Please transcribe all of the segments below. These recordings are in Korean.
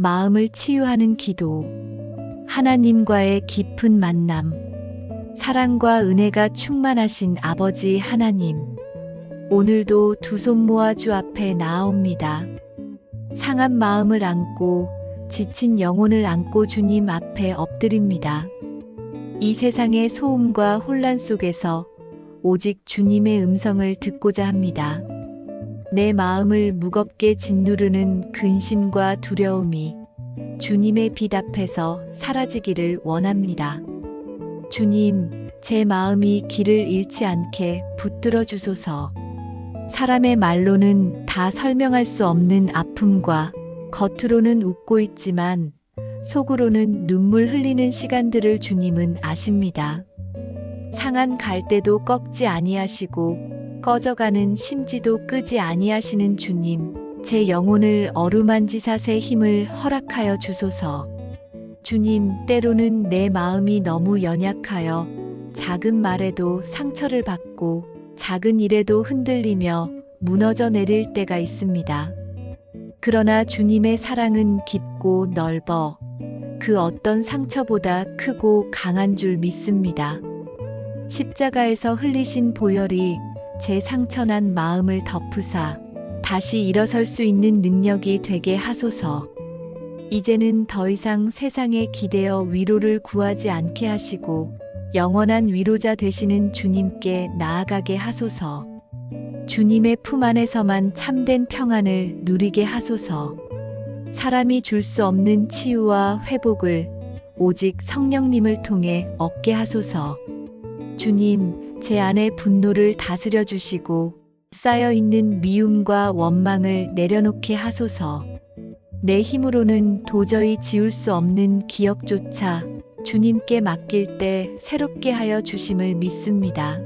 마음을 치유하는 기도, 하나님과의 깊은 만남, 사랑과 은혜가 충만하신 아버지 하나님, 오늘도 두 손 모아 주 앞에 나아옵니다. 상한 마음을 안고 지친 영혼을 안고 주님 앞에 엎드립니다. 이 세상의 소음과 혼란 속에서 오직 주님의 음성을 듣고자 합니다. 내 마음을 무겁게 짓누르는 근심과 두려움이 주님의 빛 앞에서 사라지기를 원합니다. 주님, 제 마음이 길을 잃지 않게 붙들어 주소서. 사람의 말로는 다 설명할 수 없는 아픔과 겉으로는 웃고 있지만 속으로는 눈물 흘리는 시간들을 주님은 아십니다. 상한 갈대도 꺾지 아니하시고 꺼져가는 심지도 끄지 아니하시는 주님, 제 영혼을 어루만지사 새 힘을 허락하여 주소서. 주님, 때로는 내 마음이 너무 연약하여 작은 말에도 상처를 받고 작은 일에도 흔들리며 무너져 내릴 때가 있습니다. 그러나 주님의 사랑은 깊고 넓어 그 어떤 상처보다 크고 강한 줄 믿습니다. 십자가에서 흘리신 보혈이 제 상처난 마음을 덮으사 다시 일어설 수 있는 능력이 되게 하소서. 이제는 더 이상 세상에 기대어 위로를 구하지 않게 하시고 영원한 위로자 되시는 주님께 나아가게 하소서. 주님의 품 안에서만 참된 평안을 누리게 하소서. 사람이 줄 수 없는 치유와 회복을 오직 성령님을 통해 얻게 하소서. 주님, 제 안의 분노를 다스려 주시고 쌓여있는 미움과 원망을 내려놓게 하소서. 내 힘으로는 도저히 지울 수 없는 기억조차 주님께 맡길 때 새롭게 하여 주심을 믿습니다.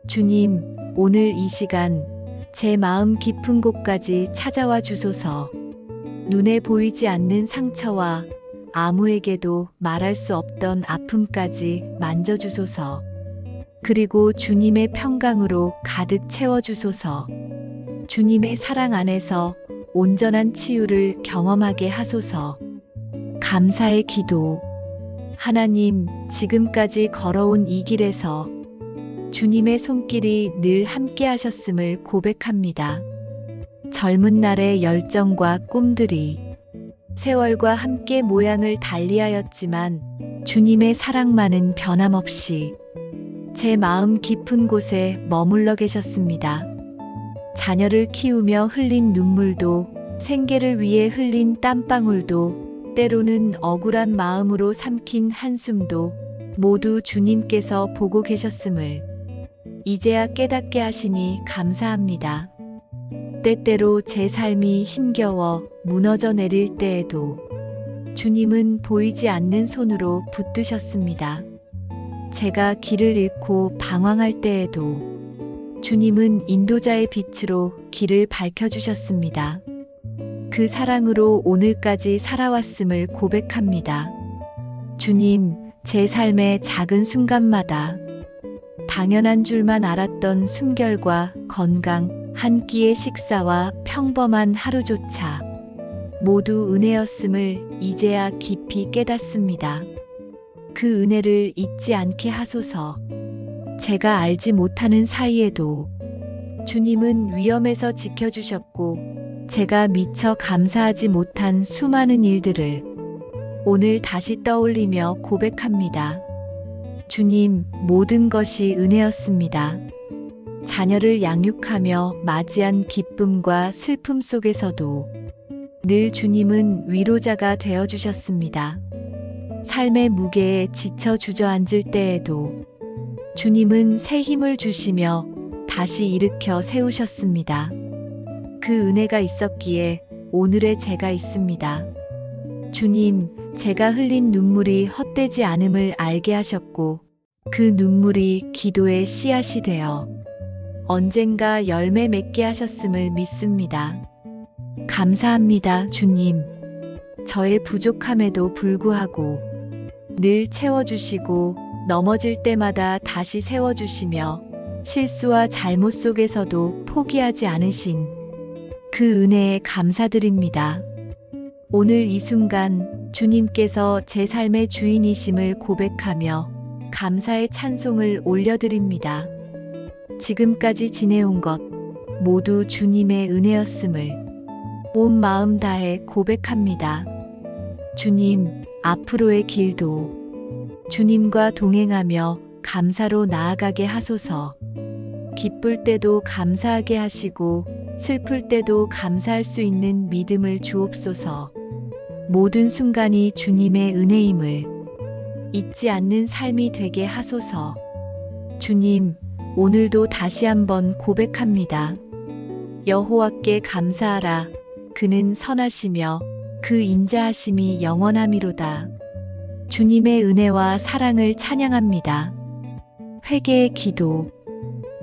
주님, 오늘 이 시간 제 마음 깊은 곳까지 찾아와 주소서. 눈에 보이지 않는 상처와 아무에게도 말할 수 없던 아픔까지 만져주소서. 그리고 주님의 평강으로 가득 채워주소서. 주님의 사랑 안에서 온전한 치유를 경험하게 하소서. 감사의 기도. 하나님, 지금까지 걸어온 이 길에서 주님의 손길이 늘 함께 하셨음을 고백합니다. 젊은 날의 열정과 꿈들이 세월과 함께 모양을 달리하였지만 주님의 사랑만은 변함없이 제 마음 깊은 곳에 머물러 계셨습니다. 자녀를 키우며 흘린 눈물도, 생계를 위해 흘린 땀방울도, 때로는 억울한 마음으로 삼킨 한숨도 모두 주님께서 보고 계셨음을 이제야 깨닫게 하시니 감사합니다. 때때로 제 삶이 힘겨워 무너져 내릴 때에도 주님은 보이지 않는 손으로 붙드셨습니다. 제가 길을 잃고 방황할 때에도 주님은 인도자의 빛으로 길을 밝혀주셨습니다. 그 사랑으로 오늘까지 살아왔음을 고백합니다. 주님, 제 삶의 작은 순간마다 당연한 줄만 알았던 숨결과 건강, 한 끼의 식사와 평범한 하루조차 모두 은혜였음을 이제야 깊이 깨닫습니다. 그 은혜를 잊지 않게 하소서. 제가 알지 못하는 사이에도 주님은 위험에서 지켜주셨고 제가 미처 감사하지 못한 수많은 일들을 오늘 다시 떠올리며 고백합니다. 주님, 모든 것이 은혜였습니다. 자녀를 양육하며 맞이한 기쁨과 슬픔 속에서도 늘 주님은 위로자가 되어주셨습니다. 삶의 무게에 지쳐 주저앉을 때에도 주님은 새 힘을 주시며 다시 일으켜 세우셨습니다. 그 은혜가 있었기에 오늘의 제가 있습니다. 주님, 제가 흘린 눈물이 헛되지 않음을 알게 하셨고 그 눈물이 기도의 씨앗이 되어 언젠가 열매 맺게 하셨음을 믿습니다. 감사합니다, 주님. 저의 부족함에도 불구하고 늘 채워주시고 넘어질 때마다 다시 세워주시며 실수와 잘못 속에서도 포기하지 않으신 그 은혜에 감사드립니다. 오늘 이 순간 주님께서 제 삶의 주인이심을 고백하며 감사의 찬송을 올려드립니다. 지금까지 지내온 것 모두 주님의 은혜였음을 온 마음 다해 고백합니다. 주님, 앞으로의 길도 주님과 동행하며 감사로 나아가게 하소서. 기쁠 때도 감사하게 하시고 슬플 때도 감사할 수 있는 믿음을 주옵소서. 모든 순간이 주님의 은혜임을 잊지 않는 삶이 되게 하소서. 주님, 오늘도 다시 한번 고백합니다. 여호와께 감사하라. 그는 선하시며 그 인자하심이 영원함이로다. 주님의 은혜와 사랑을 찬양합니다. 회개의 기도.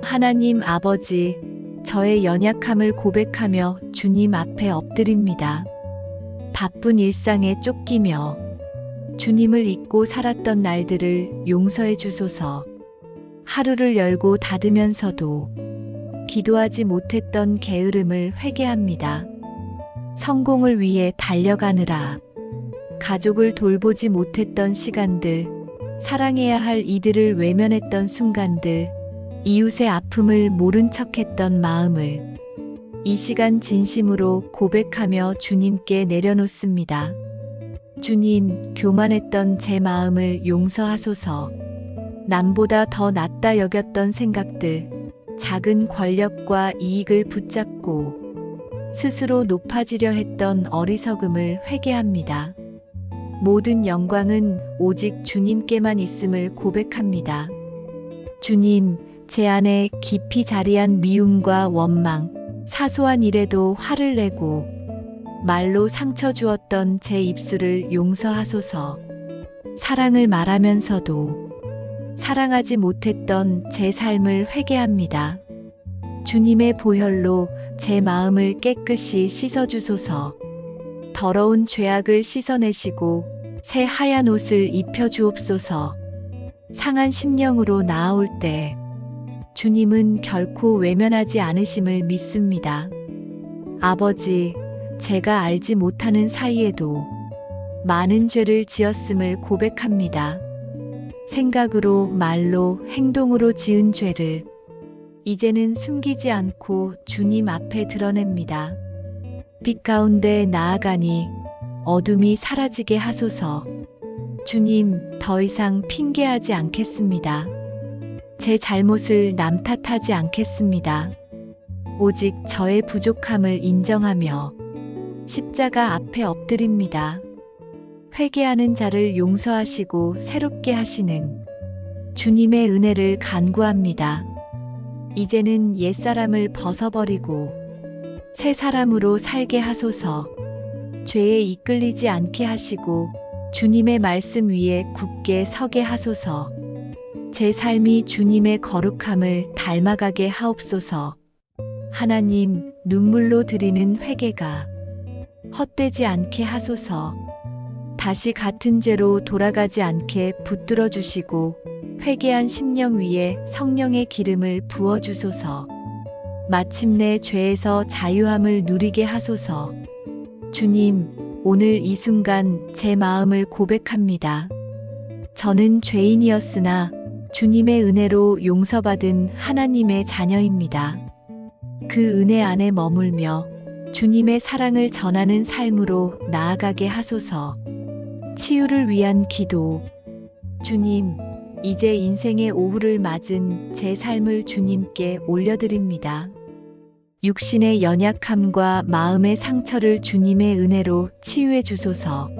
하나님 아버지, 저의 연약함을 고백하며 주님 앞에 엎드립니다. 바쁜 일상에 쫓기며 주님을 잊고 살았던 날들을 용서해 주소서. 하루를 열고 닫으면서도 기도하지 못했던 게으름을 회개합니다. 성공을 위해 달려가느라 가족을 돌보지 못했던 시간들, 사랑해야 할 이들을 외면했던 순간들, 이웃의 아픔을 모른 척했던 마음을 이 시간 진심으로 고백하며 주님께 내려놓습니다. 주님, 교만했던 제 마음을 용서하소서. 남보다 더 낫다 여겼던 생각들, 작은 권력과 이익을 붙잡고 스스로 높아지려 했던 어리석음을 회개합니다. 모든 영광은 오직 주님께만 있음을 고백합니다. 주님, 제 안에 깊이 자리한 미움과 원망, 사소한 일에도 화를 내고 말로 상처 주었던 제 입술을 용서하소서. 사랑을 말하면서도 사랑하지 못했던 제 삶을 회개합니다. 주님의 보혈로 제 마음을 깨끗이 씻어주소서. 더러운 죄악을 씻어내시고 새 하얀 옷을 입혀주옵소서. 상한 심령으로 나아올 때 주님은 결코 외면하지 않으심을 믿습니다. 아버지, 제가 알지 못하는 사이에도 많은 죄를 지었음을 고백합니다. 생각으로, 말로, 행동으로 지은 죄를 이제는 숨기지 않고 주님 앞에 드러냅니다. 빛 가운데 나아가니 어둠이 사라지게 하소서. 주님, 더 이상 핑계하지 않겠습니다. 제 잘못을 남 탓하지 않겠습니다. 오직 저의 부족함을 인정하며 십자가 앞에 엎드립니다. 회개하는 자를 용서하시고 새롭게 하시는 주님의 은혜를 간구합니다. 이제는 옛사람을 벗어버리고 새 사람으로 살게 하소서. 죄에 이끌리지 않게 하시고 주님의 말씀 위에 굳게 서게 하소서. 제 삶이 주님의 거룩함을 닮아가게 하옵소서. 하나님, 눈물로 드리는 회개가 헛되지 않게 하소서. 다시 같은 죄로 돌아가지 않게 붙들어 주시고 회개한 심령 위에 성령의 기름을 부어 주소서. 마침내 죄에서 자유함을 누리게 하소서. 주님, 오늘 이 순간 제 마음을 고백합니다. 저는 죄인이었으나 주님의 은혜로 용서받은 하나님의 자녀입니다. 그 은혜 안에 머물며 주님의 사랑을 전하는 삶으로 나아가게 하소서. 치유를 위한 기도. 주님, 이제 인생의 오후를 맞은 제 삶을 주님께 올려드립니다. 육신의 연약함과 마음의 상처를 주님의 은혜로 치유해 주소서.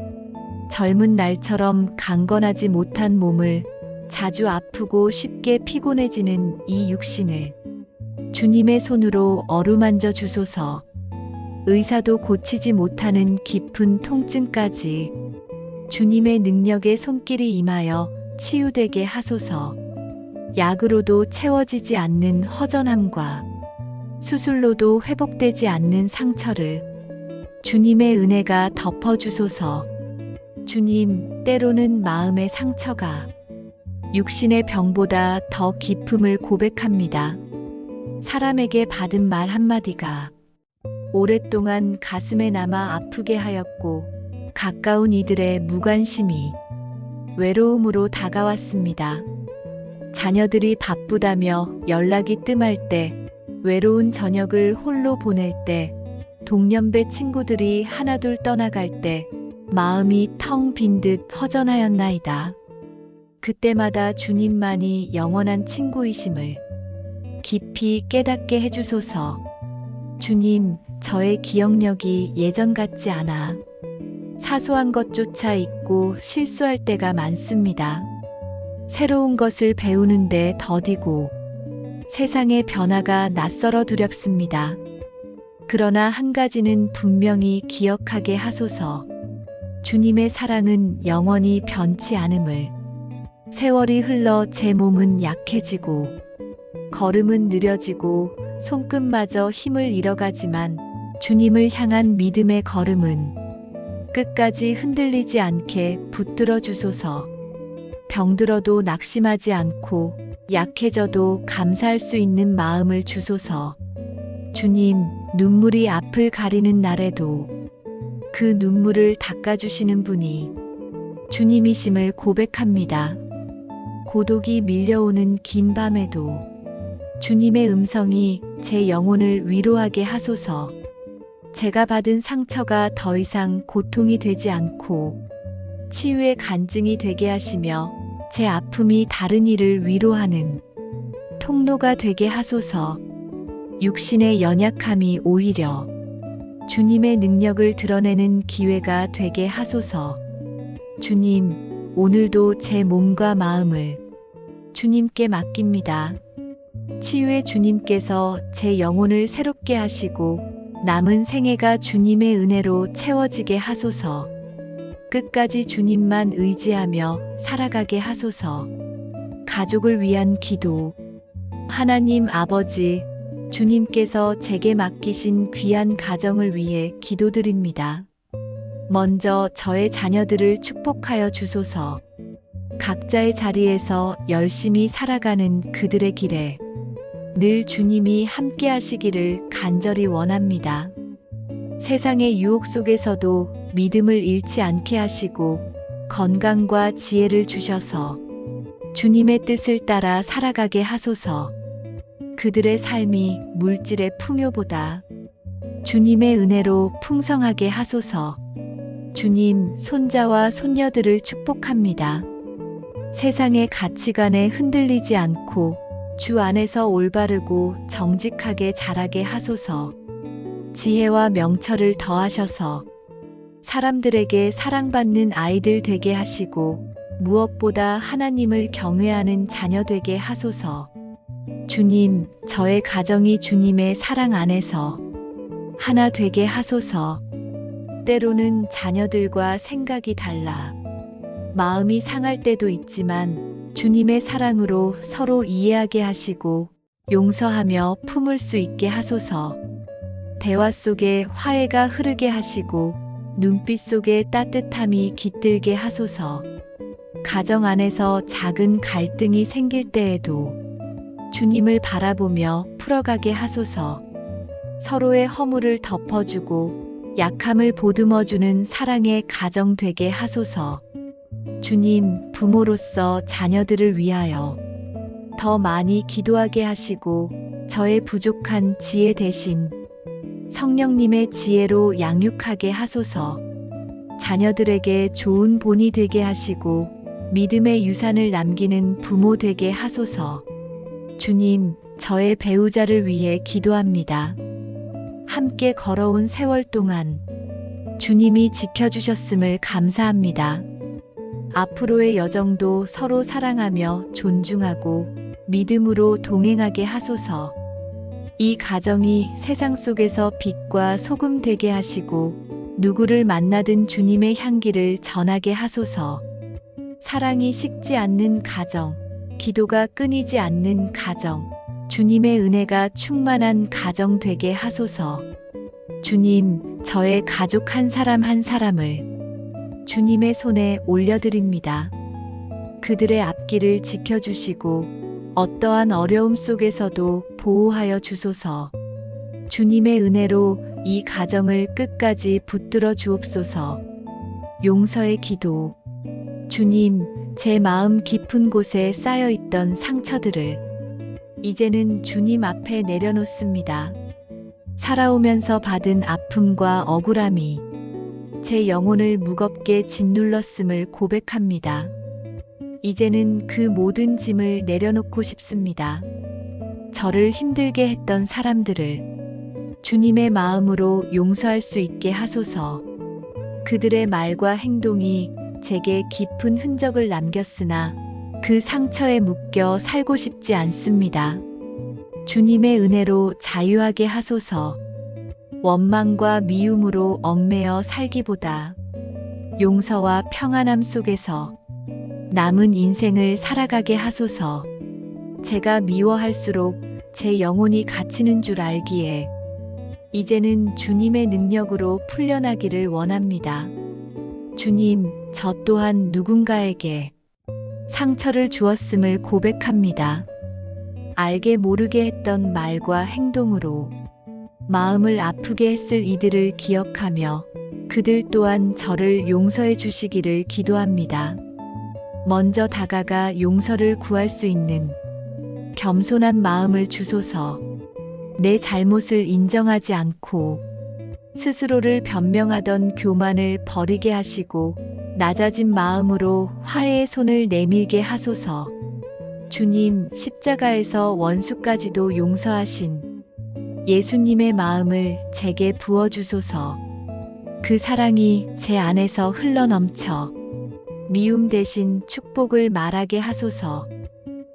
젊은 날처럼 강건하지 못한 몸을, 자주 아프고 쉽게 피곤해지는 이 육신을 주님의 손으로 어루만져 주소서. 의사도 고치지 못하는 깊은 통증까지 주님의 능력의 손길이 임하여 치유되게 하소서. 약으로도 채워지지 않는 허전함과 수술로도 회복되지 않는 상처를 주님의 은혜가 덮어주소서. 주님, 때로는 마음의 상처가 육신의 병보다 더 깊음을 고백합니다. 사람에게 받은 말 한마디가 오랫동안 가슴에 남아 아프게 하였고 가까운 이들의 무관심이 외로움으로 다가왔습니다. 자녀들이 바쁘다며 연락이 뜸할 때, 외로운 저녁을 홀로 보낼 때, 동년배 친구들이 하나둘 떠나갈 때, 마음이 텅 빈 듯 허전하였나이다. 그때마다 주님만이 영원한 친구이심을 깊이 깨닫게 해주소서. 주님, 저의 기억력이 예전 같지 않아 사소한 것조차 잊고 실수할 때가 많습니다. 새로운 것을 배우는데 더디고 세상의 변화가 낯설어 두렵습니다. 그러나 한 가지는 분명히 기억하게 하소서. 주님의 사랑은 영원히 변치 않음을. 세월이 흘러 제 몸은 약해지고 걸음은 느려지고 손끝마저 힘을 잃어가지만 주님을 향한 믿음의 걸음은 끝까지 흔들리지 않게 붙들어 주소서. 병들어도 낙심하지 않고 약해져도 감사할 수 있는 마음을 주소서. 주님, 눈물이 앞을 가리는 날에도 그 눈물을 닦아주시는 분이 주님이심을 고백합니다. 고독이 밀려오는 긴 밤에도 주님의 음성이 제 영혼을 위로하게 하소서. 제가 받은 상처가 더 이상 고통이 되지 않고 치유의 간증이 되게 하시며 제 아픔이 다른 이를 위로하는 통로가 되게 하소서. 육신의 연약함이 오히려 주님의 능력을 드러내는 기회가 되게 하소서. 주님, 오늘도 제 몸과 마음을 주님께 맡깁니다. 치유의 주님께서 제 영혼을 새롭게 하시고 남은 생애가 주님의 은혜로 채워지게 하소서. 끝까지 주님만 의지하며 살아가게 하소서. 가족을 위한 기도. 하나님 아버지, 주님께서 제게 맡기신 귀한 가정을 위해 기도드립니다. 먼저 저의 자녀들을 축복하여 주소서. 각자의 자리에서 열심히 살아가는 그들의 길에 늘 주님이 함께 하시기를 간절히 원합니다. 세상의 유혹 속에서도 믿음을 잃지 않게 하시고 건강과 지혜를 주셔서 주님의 뜻을 따라 살아가게 하소서. 그들의 삶이 물질의 풍요보다 주님의 은혜로 풍성하게 하소서. 주님, 손자와 손녀들을 축복합니다. 세상의 가치관에 흔들리지 않고 주 안에서 올바르고 정직하게 자라게 하소서. 지혜와 명철을 더하셔서 사람들에게 사랑받는 아이들 되게 하시고 무엇보다 하나님을 경외하는 자녀 되게 하소서. 주님, 저의 가정이 주님의 사랑 안에서 하나 되게 하소서. 때로는 자녀들과 생각이 달라 마음이 상할 때도 있지만 주님의 사랑으로 서로 이해하게 하시고 용서하며 품을 수 있게 하소서. 대화 속에 화해가 흐르게 하시고 눈빛 속에 따뜻함이 깃들게 하소서. 가정 안에서 작은 갈등이 생길 때에도 주님을 바라보며 풀어가게 하소서. 서로의 허물을 덮어주고 약함을 보듬어주는 사랑의 가정 되게 하소서. 주님, 부모로서 자녀들을 위하여 더 많이 기도하게 하시고 저의 부족한 지혜 대신 성령님의 지혜로 양육하게 하소서. 자녀들에게 좋은 본이 되게 하시고 믿음의 유산을 남기는 부모 되게 하소서. 주님, 저의 배우자를 위해 기도합니다. 함께 걸어온 세월 동안 주님이 지켜주셨음을 감사합니다. 앞으로의 여정도 서로 사랑하며 존중하고 믿음으로 동행하게 하소서. 이 가정이 세상 속에서 빛과 소금 되게 하시고 누구를 만나든 주님의 향기를 전하게 하소서. 사랑이 식지 않는 가정, 기도가 끊이지 않는 가정, 주님의 은혜가 충만한 가정 되게 하소서. 주님, 저의 가족 한 사람 한 사람을 주님의 손에 올려드립니다. 그들의 앞길을 지켜주시고 어떠한 어려움 속에서도 보호하여 주소서. 주님의 은혜로 이 가정을 끝까지 붙들어 주옵소서. 용서의 기도. 주님, 제 마음 깊은 곳에 쌓여있던 상처들을 이제는 주님 앞에 내려놓습니다. 살아오면서 받은 아픔과 억울함이 제 영혼을 무겁게 짓눌렀음을 고백합니다. 이제는 그 모든 짐을 내려놓고 싶습니다. 저를 힘들게 했던 사람들을 주님의 마음으로 용서할 수 있게 하소서. 그들의 말과 행동이 제게 깊은 흔적을 남겼으나 그 상처에 묶여 살고 싶지 않습니다. 주님의 은혜로 자유하게 하소서. 원망과 미움으로 얽매여 살기보다 용서와 평안함 속에서 남은 인생을 살아가게 하소서. 제가 미워할수록 제 영혼이 갇히는 줄 알기에 이제는 주님의 능력으로 풀려나기를 원합니다. 주님, 저 또한 누군가에게 상처를 주었음을 고백합니다. 알게 모르게 했던 말과 행동으로 마음을 아프게 했을 이들을 기억하며 그들 또한 저를 용서해 주시기를 기도합니다. 먼저 다가가 용서를 구할 수 있는 겸손한 마음을 주소서. 내 잘못을 인정하지 않고 스스로를 변명하던 교만을 버리게 하시고 낮아진 마음으로 화해의 손을 내밀게 하소서. 주님, 십자가에서 원수까지도 용서하신 예수님의 마음을 제게 부어주소서. 그 사랑이 제 안에서 흘러넘쳐 미움 대신 축복을 말하게 하소서.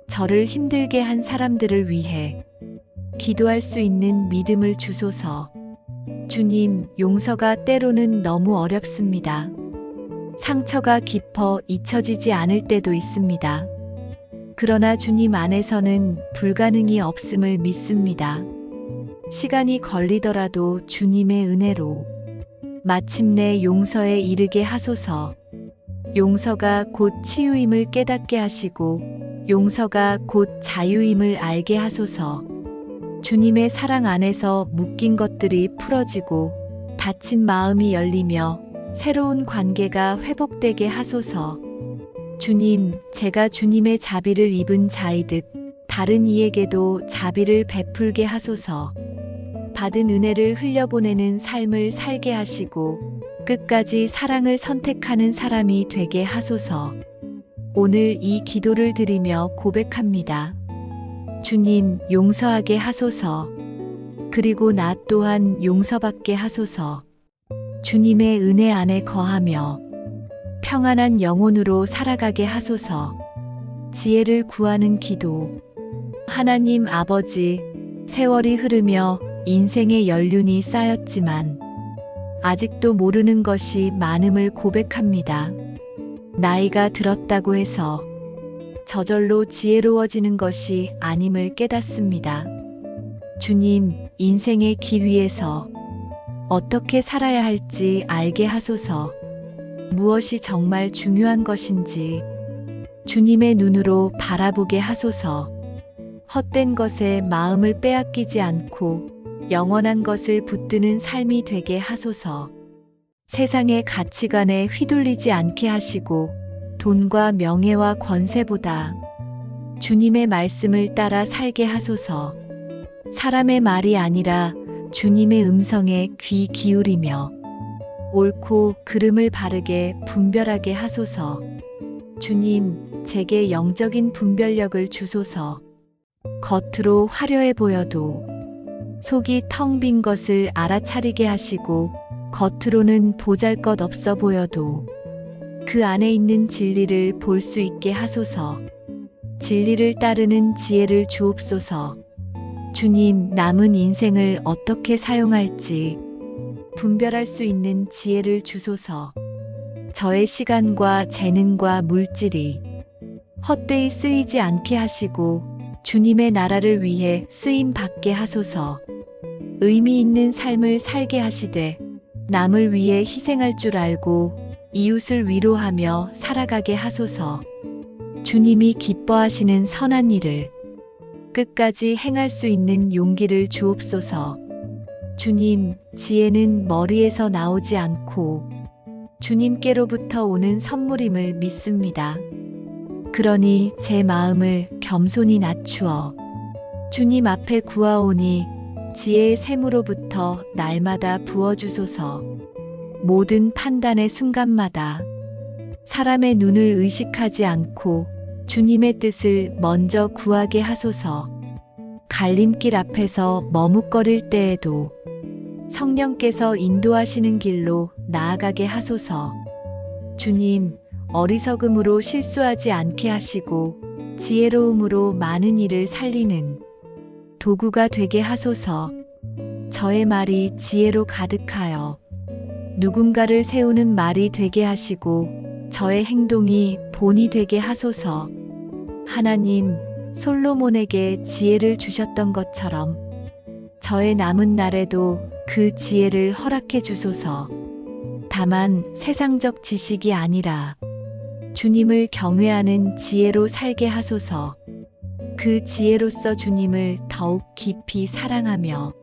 저를 힘들게 한 사람들을 위해 기도할 수 있는 믿음을 주소서. 주님, 용서가 때로는 너무 어렵습니다. 상처가 깊어 잊혀지지 않을 때도 있습니다. 그러나 주님 안에서는 불가능이 없음을 믿습니다. 시간이 걸리더라도 주님의 은혜로 마침내 용서에 이르게 하소서. 용서가 곧 치유임을 깨닫게 하시고 용서가 곧 자유임을 알게 하소서. 주님의 사랑 안에서 묶인 것들이 풀어지고 닫힌 마음이 열리며 새로운 관계가 회복되게 하소서. 주님, 제가 주님의 자비를 입은 자이듯 다른 이에게도 자비를 베풀게 하소서. 받은 은혜를 흘려보내는 삶을 살게 하시고 끝까지 사랑을 선택하는 사람이 되게 하소서. 오늘 이 기도를 드리며 고백합니다. 주님, 용서하게 하소서. 그리고 나 또한 용서받게 하소서. 주님의 은혜 안에 거하며 평안한 영혼으로 살아가게 하소서. 지혜를 구하는 기도. 하나님 아버지, 세월이 흐르며 인생의 연륜이 쌓였지만 아직도 모르는 것이 많음을 고백합니다. 나이가 들었다고 해서 저절로 지혜로워지는 것이 아님을 깨닫습니다. 주님, 인생의 길 위에서 어떻게 살아야 할지 알게 하소서. 무엇이 정말 중요한 것인지 주님의 눈으로 바라보게 하소서. 헛된 것에 마음을 빼앗기지 않고 영원한 것을 붙드는 삶이 되게 하소서. 세상의 가치관에 휘둘리지 않게 하시고 돈과 명예와 권세보다 주님의 말씀을 따라 살게 하소서. 사람의 말이 아니라 주님의 음성에 귀 기울이며 옳고 그름을 바르게 분별하게 하소서. 주님, 제게 영적인 분별력을 주소서. 겉으로 화려해 보여도 속이 텅 빈 것을 알아차리게 하시고 겉으로는 보잘것없어 보여도 그 안에 있는 진리를 볼 수 있게 하소서. 진리를 따르는 지혜를 주옵소서. 주님, 남은 인생을 어떻게 사용할지 분별할 수 있는 지혜를 주소서. 저의 시간과 재능과 물질이 헛되이 쓰이지 않게 하시고 주님의 나라를 위해 쓰임 받게 하소서. 의미 있는 삶을 살게 하시되 남을 위해 희생할 줄 알고 이웃을 위로하며 살아가게 하소서. 주님이 기뻐하시는 선한 일을 끝까지 행할 수 있는 용기를 주옵소서. 주님, 지혜는 머리에서 나오지 않고 주님께로부터 오는 선물임을 믿습니다. 그러니 제 마음을 겸손히 낮추어 주님 앞에 구하오니 지혜의 샘으로부터 날마다 부어주소서. 모든 판단의 순간마다 사람의 눈을 의식하지 않고 주님의 뜻을 먼저 구하게 하소서. 갈림길 앞에서 머뭇거릴 때에도 성령께서 인도하시는 길로 나아가게 하소서. 주님, 어리석음으로 실수하지 않게 하시고 지혜로움으로 많은 일을 살리는 도구가 되게 하소서. 저의 말이 지혜로 가득하여 누군가를 세우는 말이 되게 하시고 저의 행동이 본이 되게 하소서. 하나님, 솔로몬에게 지혜를 주셨던 것처럼 저의 남은 날에도 그 지혜를 허락해 주소서. 다만 세상적 지식이 아니라 주님을 경외하는 지혜로 살게 하소서. 그 지혜로서 주님을 더욱 깊이 사랑하며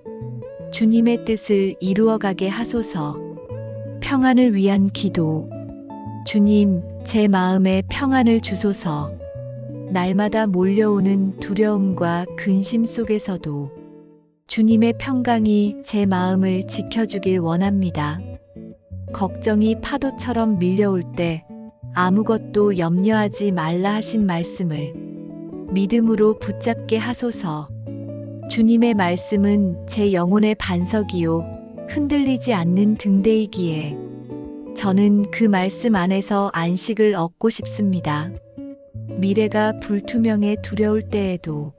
주님의 뜻을 이루어가게 하소서. 평안을 위한 기도. 주님, 제 마음에 평안을 주소서. 날마다 몰려오는 두려움과 근심 속에서도 주님의 평강이 제 마음을 지켜주길 원합니다. 걱정이 파도처럼 밀려올 때 아무것도 염려하지 말라 하신 말씀을 믿음으로 붙잡게 하소서. 주님의 말씀은 제 영혼의 반석이요 흔들리지 않는 등대이기에 저는 그 말씀 안에서 안식을 얻고 싶습니다. 미래가 불투명해 두려울 때에도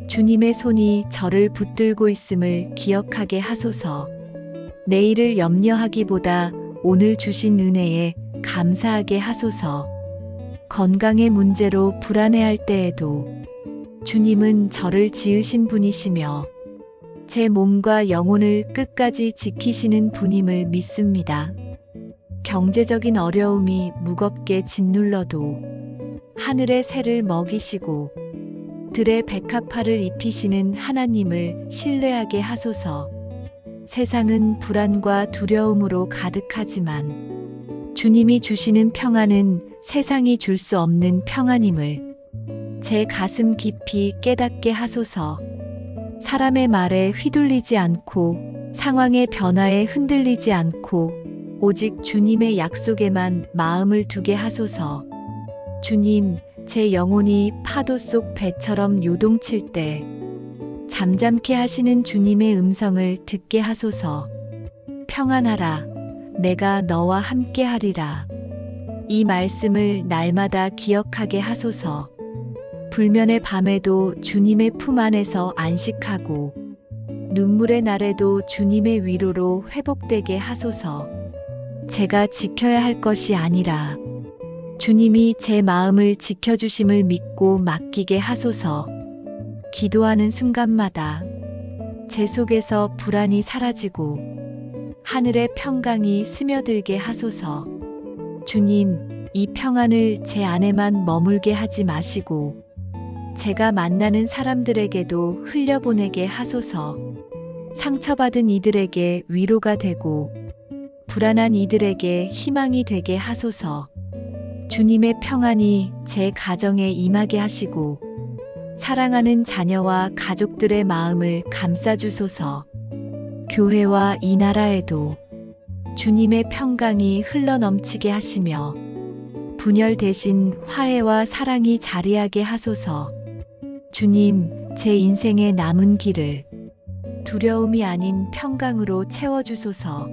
주님의 손이 저를 붙들고 있음을 기억하게 하소서. 내일을 염려하기보다 오늘 주신 은혜에 감사하게 하소서. 건강의 문제로 불안해할 때에도 주님은 저를 지으신 분이시며 제 몸과 영혼을 끝까지 지키시는 분임을 믿습니다. 경제적인 어려움이 무겁게 짓눌러도 하늘의 새를 먹이시고 들의 백합화를 입히시는 하나님을 신뢰하게 하소서. 세상은 불안과 두려움으로 가득하지만 주님이 주시는 평안은 세상이 줄 수 없는 평안임을 제 가슴 깊이 깨닫게 하소서. 사람의 말에 휘둘리지 않고 상황의 변화에 흔들리지 않고 오직 주님의 약속에만 마음을 두게 하소서. 주님, 제 영혼이 파도 속 배처럼 요동칠 때 잠잠케 하시는 주님의 음성을 듣게 하소서. 평안하라, 내가 너와 함께 하리라. 이 말씀을 날마다 기억하게 하소서. 불면의 밤에도 주님의 품 안에서 안식하고 눈물의 날에도 주님의 위로로 회복되게 하소서. 제가 지켜야 할 것이 아니라 주님이 제 마음을 지켜주심을 믿고 맡기게 하소서. 기도하는 순간마다 제 속에서 불안이 사라지고 하늘의 평강이 스며들게 하소서. 주님, 이 평안을 제 안에만 머물게 하지 마시고 제가 만나는 사람들에게도 흘려보내게 하소서. 상처받은 이들에게 위로가 되고 불안한 이들에게 희망이 되게 하소서. 주님의 평안이 제 가정에 임하게 하시고 사랑하는 자녀와 가족들의 마음을 감싸주소서. 교회와 이 나라에도 주님의 평강이 흘러넘치게 하시며 분열 대신 화해와 사랑이 자리하게 하소서. 주님, 제 인생의 남은 길을 두려움이 아닌 평강으로 채워주소서.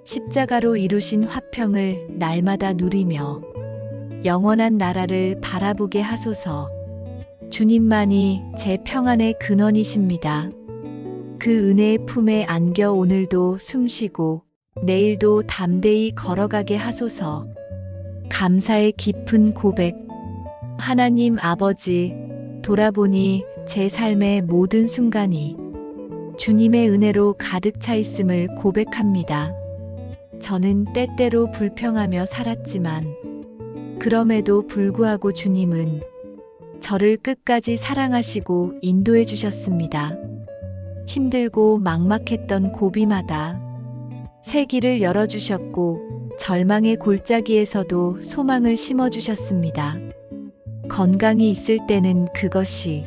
십자가로 이루신 화평을 날마다 누리며 영원한 나라를 바라보게 하소서. 주님만이 제 평안의 근원이십니다. 그 은혜의 품에 안겨 오늘도 숨쉬고 내일도 담대히 걸어가게 하소서. 감사의 깊은 고백. 하나님 아버지, 돌아보니 제 삶의 모든 순간이 주님의 은혜로 가득 차 있음을 고백합니다. 저는 때때로 불평하며 살았지만 그럼에도 불구하고 주님은 저를 끝까지 사랑하시고 인도해 주셨습니다. 힘들고 막막했던 고비마다 새 길을 열어주셨고 절망의 골짜기에서도 소망을 심어주셨습니다. 건강이 있을 때는 그것이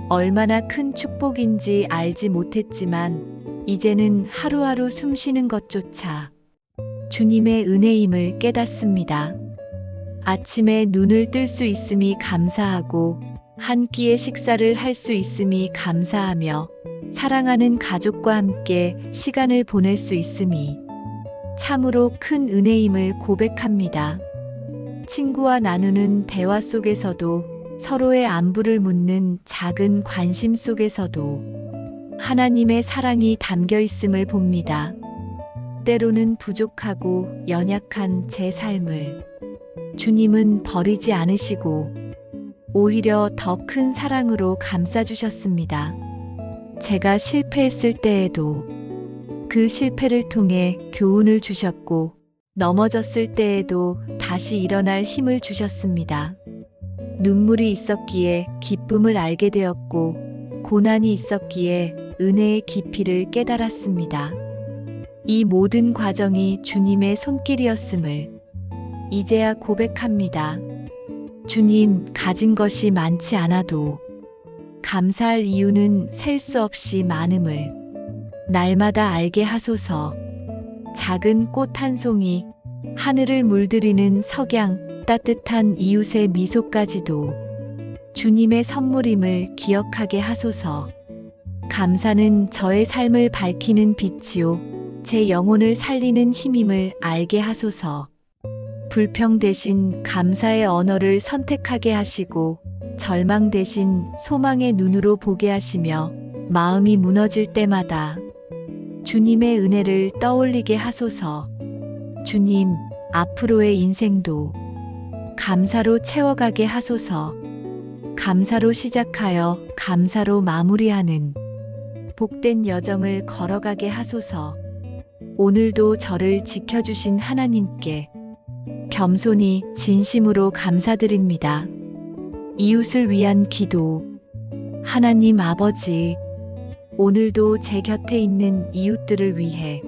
얼마나 큰 축복인지 알지 못했지만 이제는 하루하루 숨쉬는 것조차 주님의 은혜임을 깨닫습니다. 아침에 눈을 뜰 수 있음이 감사하고 한 끼의 식사를 할 수 있음이 감사하며 사랑하는 가족과 함께 시간을 보낼 수 있음이 참으로 큰 은혜임을 고백합니다. 친구와 나누는 대화 속에서도 서로의 안부를 묻는 작은 관심 속에서도 하나님의 사랑이 담겨 있음을 봅니다. 때로는 부족하고 연약한 제 삶을 주님은 버리지 않으시고 오히려 더 큰 사랑으로 감싸주셨습니다. 제가 실패했을 때에도 그 실패를 통해 교훈을 주셨고 넘어졌을 때에도 다시 일어날 힘을 주셨습니다. 눈물이 있었기에 기쁨을 알게 되었고 고난이 있었기에 은혜의 깊이를 깨달았습니다. 이 모든 과정이 주님의 손길이었음을 이제야 고백합니다. 주님, 가진 것이 많지 않아도 감사할 이유는 셀 수 없이 많음을 날마다 알게 하소서. 작은 꽃 한 송이, 하늘을 물들이는 석양, 따뜻한 이웃의 미소까지도 주님의 선물임을 기억하게 하소서. 감사는 저의 삶을 밝히는 빛이요, 제 영혼을 살리는 힘임을 알게 하소서. 불평 대신 감사의 언어를 선택하게 하시고 절망 대신 소망의 눈으로 보게 하시며 마음이 무너질 때마다 주님의 은혜를 떠올리게 하소서. 주님, 앞으로의 인생도 감사로 채워가게 하소서. 감사로 시작하여 감사로 마무리하는 복된 여정을 걸어가게 하소서. 오늘도 저를 지켜주신 하나님께 겸손히 진심으로 감사드립니다. 이웃을 위한 기도. 하나님 아버지, 오늘도 제 곁에 있는 이웃들을 위해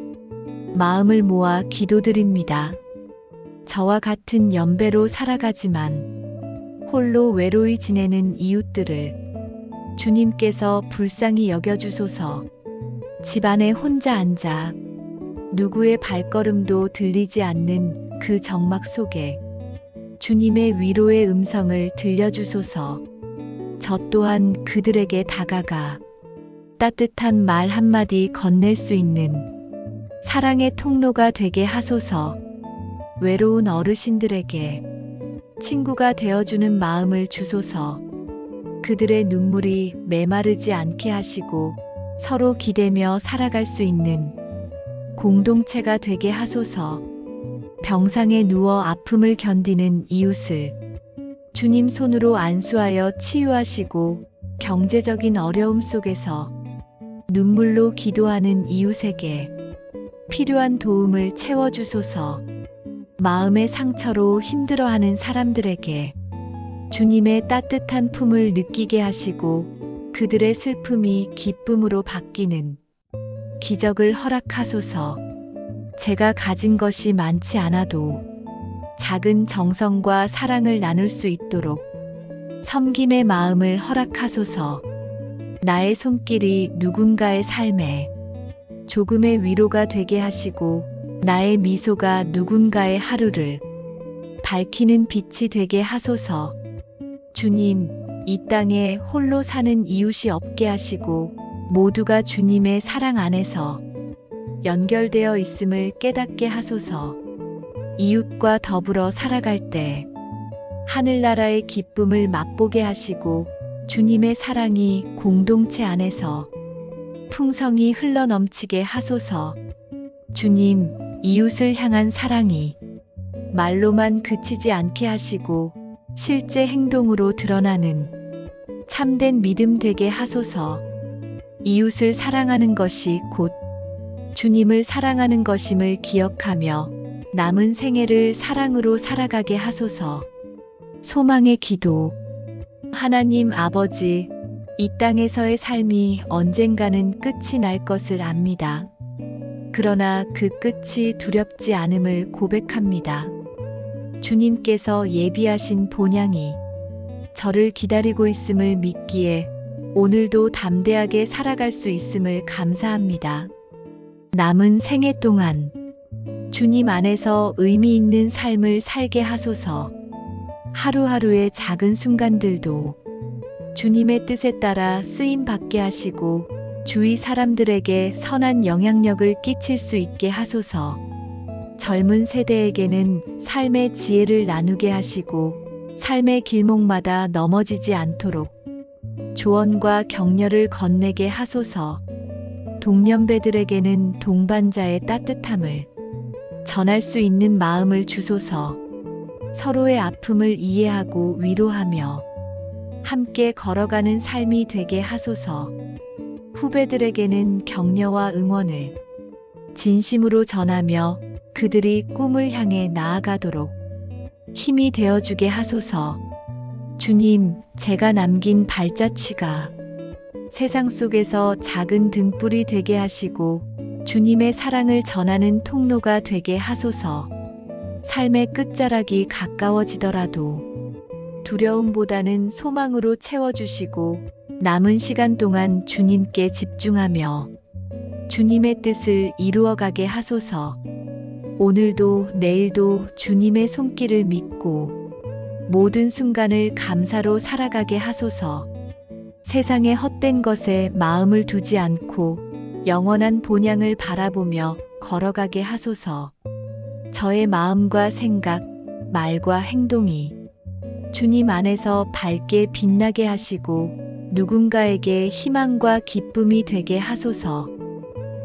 마음을 모아 기도드립니다. 저와 같은 연배로 살아가지만 홀로 외로이 지내는 이웃들을 주님께서 불쌍히 여겨주소서. 집안에 혼자 앉아 누구의 발걸음도 들리지 않는 그 정막 속에 주님의 위로의 음성을 들려주소서. 저 또한 그들에게 다가가 따뜻한 말 한마디 건넬 수 있는 사랑의 통로가 되게 하소서. 외로운 어르신들에게 친구가 되어주는 마음을 주소서. 그들의 눈물이 메마르지 않게 하시고 서로 기대며 살아갈 수 있는 공동체가 되게 하소서. 병상에 누워 아픔을 견디는 이웃을 주님 손으로 안수하여 치유하시고 경제적인 어려움 속에서 눈물로 기도하는 이웃에게 필요한 도움을 채워주소서. 마음의 상처로 힘들어하는 사람들에게 주님의 따뜻한 품을 느끼게 하시고 그들의 슬픔이 기쁨으로 바뀌는 기적을 허락하소서. 제가 가진 것이 많지 않아도 작은 정성과 사랑을 나눌 수 있도록 섬김의 마음을 허락하소서. 나의 손길이 누군가의 삶에 조금의 위로가 되게 하시고 나의 미소가 누군가의 하루를 밝히는 빛이 되게 하소서. 주님, 이 땅에 홀로 사는 이웃이 없게 하시고 모두가 주님의 사랑 안에서 연결되어 있음을 깨닫게 하소서. 이웃과 더불어 살아갈 때 하늘나라의 기쁨을 맛보게 하시고 주님의 사랑이 공동체 안에서 풍성히 흘러넘치게 하소서. 주님, 이웃을 향한 사랑이 말로만 그치지 않게 하시고 실제 행동으로 드러나는 참된 믿음 되게 하소서. 이웃을 사랑하는 것이 곧 주님을 사랑하는 것임을 기억하며 남은 생애를 사랑으로 살아가게 하소서. 소망의 기도. 하나님 아버지, 이 땅에서의 삶이 언젠가는 끝이 날 것을 압니다. 그러나 그 끝이 두렵지 않음을 고백합니다. 주님께서 예비하신 본향이 저를 기다리고 있음을 믿기에 오늘도 담대하게 살아갈 수 있음을 감사합니다. 남은 생애 동안 주님 안에서 의미 있는 삶을 살게 하소서. 하루하루의 작은 순간들도 주님의 뜻에 따라 쓰임 받게 하시고 주위 사람들에게 선한 영향력을 끼칠 수 있게 하소서. 젊은 세대에게는 삶의 지혜를 나누게 하시고 삶의 길목마다 넘어지지 않도록 조언과 격려를 건네게 하소서. 동년배들에게는 동반자의 따뜻함을 전할 수 있는 마음을 주소서. 서로의 아픔을 이해하고 위로하며 함께 걸어가는 삶이 되게 하소서. 후배들에게는 격려와 응원을 진심으로 전하며 그들이 꿈을 향해 나아가도록 힘이 되어주게 하소서. 주님, 제가 남긴 발자취가 세상 속에서 작은 등불이 되게 하시고 주님의 사랑을 전하는 통로가 되게 하소서. 삶의 끝자락이 가까워지더라도 두려움보다는 소망으로 채워주시고 남은 시간 동안 주님께 집중하며 주님의 뜻을 이루어가게 하소서. 오늘도 내일도 주님의 손길을 믿고 모든 순간을 감사로 살아가게 하소서. 세상의 헛된 것에 마음을 두지 않고 영원한 본향을 바라보며 걸어가게 하소서. 저의 마음과 생각, 말과 행동이 주님 안에서 밝게 빛나게 하시고 누군가에게 희망과 기쁨이 되게 하소서.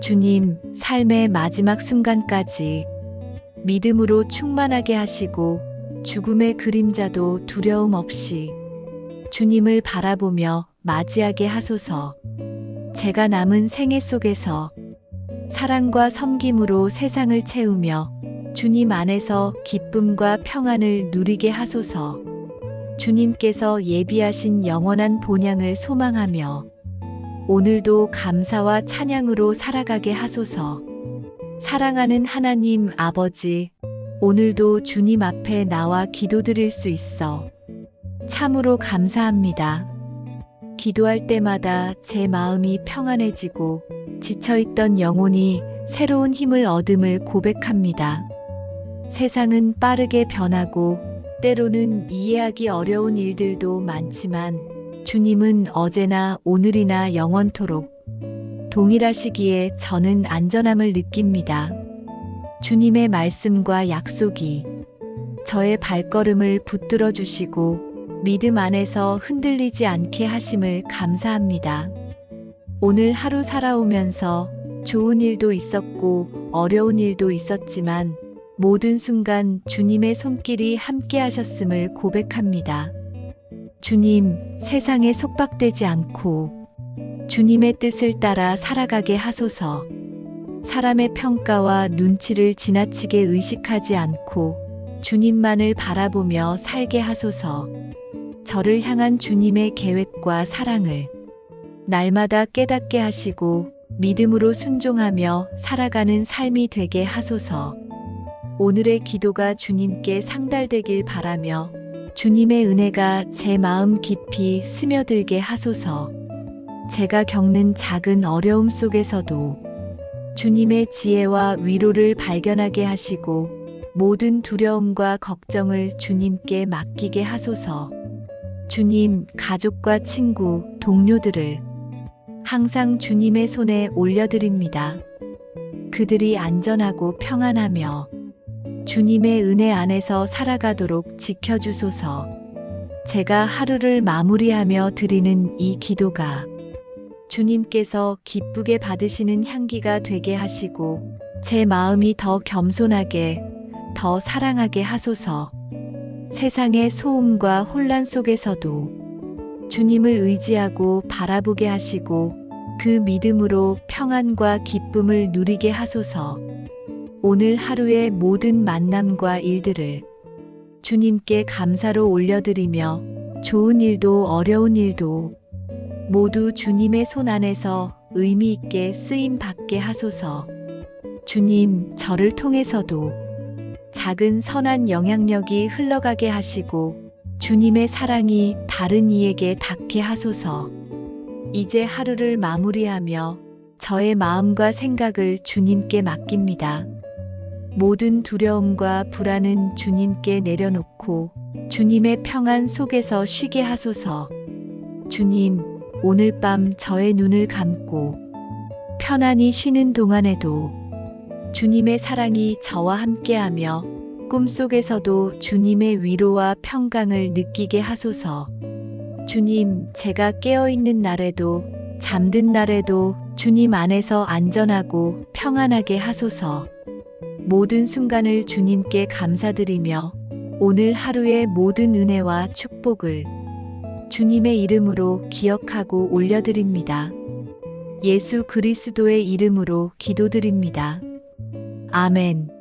주님, 삶의 마지막 순간까지 믿음으로 충만하게 하시고 죽음의 그림자도 두려움 없이 주님을 바라보며 맞이하게 하소서. 제가 남은 생애 속에서 사랑과 섬김으로 세상을 채우며 주님 안에서 기쁨과 평안을 누리게 하소서. 주님께서 예비하신 영원한 본향을 소망하며 오늘도 감사와 찬양으로 살아가게 하소서. 사랑하는 하나님 아버지, 오늘도 주님 앞에 나와 기도드릴 수 있어 참으로 감사합니다. 기도할 때마다 제 마음이 평안해지고 지쳐있던 영혼이 새로운 힘을 얻음을 고백합니다. 세상은 빠르게 변하고 때로는 이해하기 어려운 일들도 많지만 주님은 어제나 오늘이나 영원토록 동일하시기에 저는 안전함을 느낍니다. 주님의 말씀과 약속이 저의 발걸음을 붙들어 주시고 믿음 안에서 흔들리지 않게 하심을 감사합니다. 오늘 하루 살아오면서 좋은 일도 있었고 어려운 일도 있었지만 모든 순간 주님의 손길이 함께 하셨음을 고백합니다. 주님, 세상에 속박되지 않고 주님의 뜻을 따라 살아가게 하소서. 사람의 평가와 눈치를 지나치게 의식하지 않고 주님만을 바라보며 살게 하소서. 저를 향한 주님의 계획과 사랑을 날마다 깨닫게 하시고 믿음으로 순종하며 살아가는 삶이 되게 하소서. 오늘의 기도가 주님께 상달되길 바라며 주님의 은혜가 제 마음 깊이 스며들게 하소서. 제가 겪는 작은 어려움 속에서도 주님의 지혜와 위로를 발견하게 하시고 모든 두려움과 걱정을 주님께 맡기게 하소서. 주님, 가족과 친구, 동료들을 항상 주님의 손에 올려드립니다. 그들이 안전하고 평안하며 주님의 은혜 안에서 살아가도록 지켜주소서. 제가 하루를 마무리하며 드리는 이 기도가 주님께서 기쁘게 받으시는 향기가 되게 하시고 제 마음이 더 겸손하게, 더 사랑하게 하소서. 세상의 소음과 혼란 속에서도 주님을 의지하고 바라보게 하시고 그 믿음으로 평안과 기쁨을 누리게 하소서. 오늘 하루의 모든 만남과 일들을 주님께 감사로 올려드리며 좋은 일도 어려운 일도 모두 주님의 손 안에서 의미 있게 쓰임 받게 하소서. 주님, 저를 통해서도 작은 선한 영향력이 흘러가게 하시고 주님의 사랑이 다른 이에게 닿게 하소서. 이제 하루를 마무리하며 저의 마음과 생각을 주님께 맡깁니다. 모든 두려움과 불안은 주님께 내려놓고 주님의 평안 속에서 쉬게 하소서. 주님, 오늘 밤 저의 눈을 감고 편안히 쉬는 동안에도 주님의 사랑이 저와 함께하며 꿈속에서도 주님의 위로와 평강을 느끼게 하소서. 주님, 제가 깨어있는 날에도 잠든 날에도 주님 안에서 안전하고 평안하게 하소서. 모든 순간을 주님께 감사드리며 오늘 하루의 모든 은혜와 축복을 주님의 이름으로 기억하고 올려드립니다. 예수 그리스도의 이름으로 기도드립니다. 아멘.